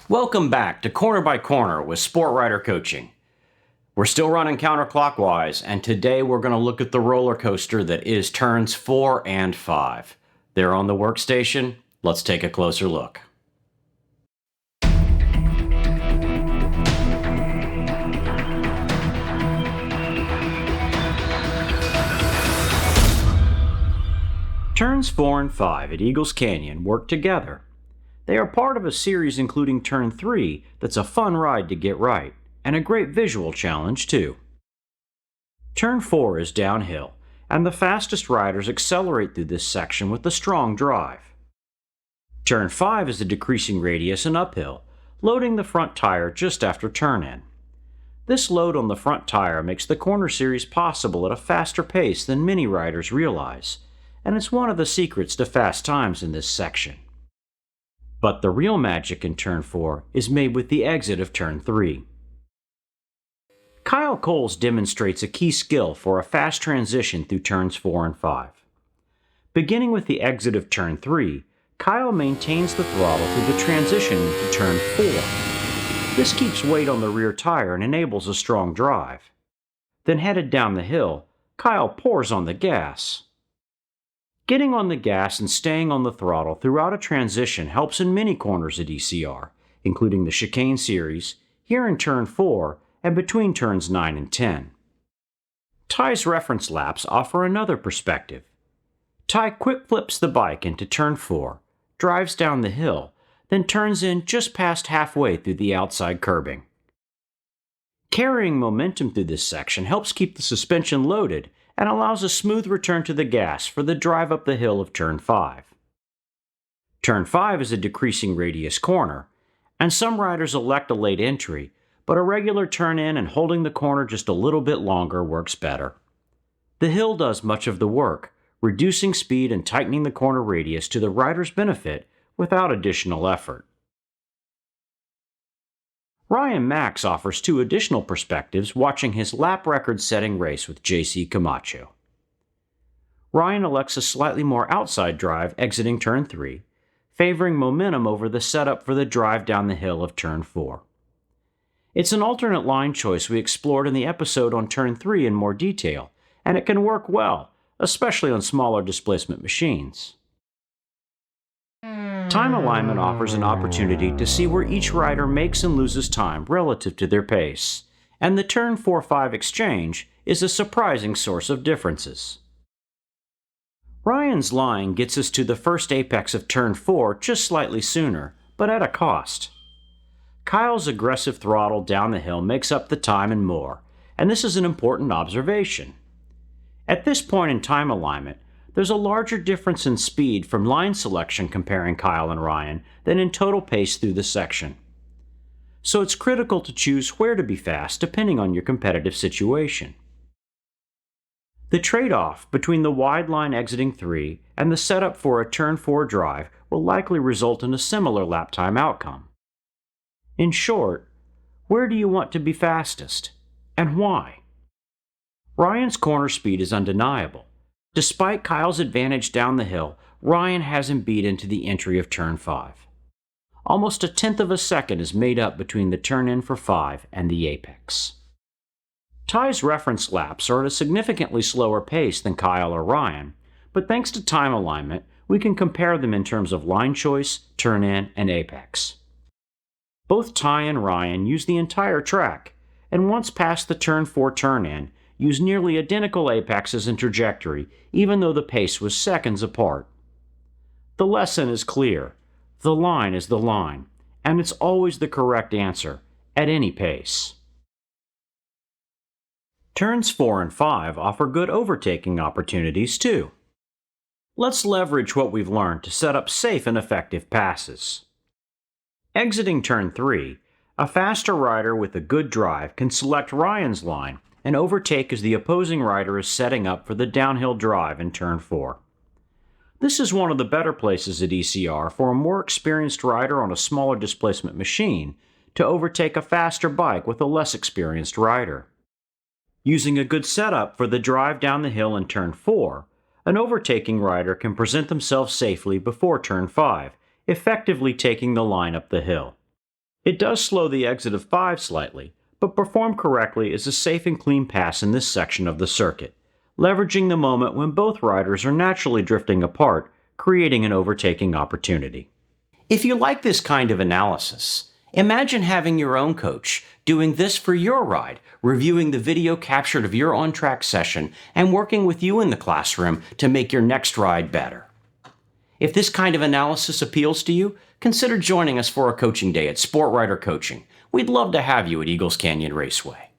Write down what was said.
Welcome back to Corner by Corner with Sport Rider Coaching. We're still running counterclockwise, and today we're going to look at the roller coaster that is turns 4 and 5. They're on the workstation. Let's take a closer look. Turns 4 and 5 at Eagles Canyon work together. They are part of a series including Turn 3 that's a fun ride to get right, and a great visual challenge too. Turn 4 is downhill, and the fastest riders accelerate through this section with a strong drive. Turn 5 is a decreasing radius and uphill, loading the front tire just after turn-in. This load on the front tire makes the corner series possible at a faster pace than many riders realize, and it's one of the secrets to fast times in this section. But the real magic in Turn 4 is made with the exit of Turn 3. Kyle Coles demonstrates a key skill for a fast transition through Turns 4 and 5. Beginning with the exit of Turn 3, Kyle maintains the throttle through the transition into Turn 4. This keeps weight on the rear tire and enables a strong drive. Then headed down the hill, Kyle pours on the gas. Getting on the gas and staying on the throttle throughout a transition helps in many corners at ECR, including the chicane series, here in Turn 4, and between Turns 9 and 10. Ty's reference laps offer another perspective. Ty quick flips the bike into Turn 4, drives down the hill, then turns in just past halfway through the outside curbing. Carrying momentum through this section helps keep the suspension loaded and allows a smooth return to the gas for the drive up the hill of Turn 5. Turn 5 is a decreasing radius corner, and some riders elect a late entry, but a regular turn-in and holding the corner just a little bit longer works better. The hill does much of the work, reducing speed and tightening the corner radius to the rider's benefit without additional effort. Ryan Max offers two additional perspectives watching his lap record-setting race with JC Camacho. Ryan elects a slightly more outside drive exiting Turn 3, favoring momentum over the setup for the drive down the hill of Turn 4. It's an alternate line choice we explored in the episode on Turn 3 in more detail, and it can work well, especially on smaller displacement machines. Time alignment offers an opportunity to see where each rider makes and loses time relative to their pace, and the Turn 4-5 exchange is a surprising source of differences. Ryan's line gets us to the first apex of Turn 4 just slightly sooner, but at a cost. Kyle's aggressive throttle down the hill makes up the time and more, and this is an important observation. At this point in time alignment, there's a larger difference in speed from line selection comparing Kyle and Ryan than in total pace through the section. So it's critical to choose where to be fast depending on your competitive situation. The trade-off between the wide line exiting 3 and the setup for a Turn 4 drive will likely result in a similar lap time outcome. In short, where do you want to be fastest, and why? Ryan's corner speed is undeniable. Despite Kyle's advantage down the hill, Ryan has him beat into the entry of Turn 5. Almost a tenth of a second is made up between the turn-in for 5 and the apex. Ty's reference laps are at a significantly slower pace than Kyle or Ryan, but thanks to time alignment, we can compare them in terms of line choice, turn-in, and apex. Both Ty and Ryan use the entire track, and once past the Turn 4 turn-in, use nearly identical apexes and trajectory, even though the pace was seconds apart. The lesson is clear. The line is the line, and it's always the correct answer, at any pace. Turns 4 and 5 offer good overtaking opportunities too. Let's leverage what we've learned to set up safe and effective passes. Exiting Turn 3, a faster rider with a good drive can select Ryan's line and overtake as the opposing rider is setting up for the downhill drive in Turn 4. This is one of the better places at ECR for a more experienced rider on a smaller displacement machine to overtake a faster bike with a less experienced rider. Using a good setup for the drive down the hill in Turn 4, an overtaking rider can present themselves safely before Turn 5, effectively taking the line up the hill. It does slow the exit of 5 slightly, but performed correctly is a safe and clean pass in this section of the circuit, leveraging the moment when both riders are naturally drifting apart, creating an overtaking opportunity. If you like this kind of analysis, imagine having your own coach doing this for your ride, reviewing the video captured of your on-track session and working with you in the classroom to make your next ride better. If this kind of analysis appeals to you, consider joining us for a coaching day at Sport Rider Coaching. We'd love to have you at Eagles Canyon Raceway.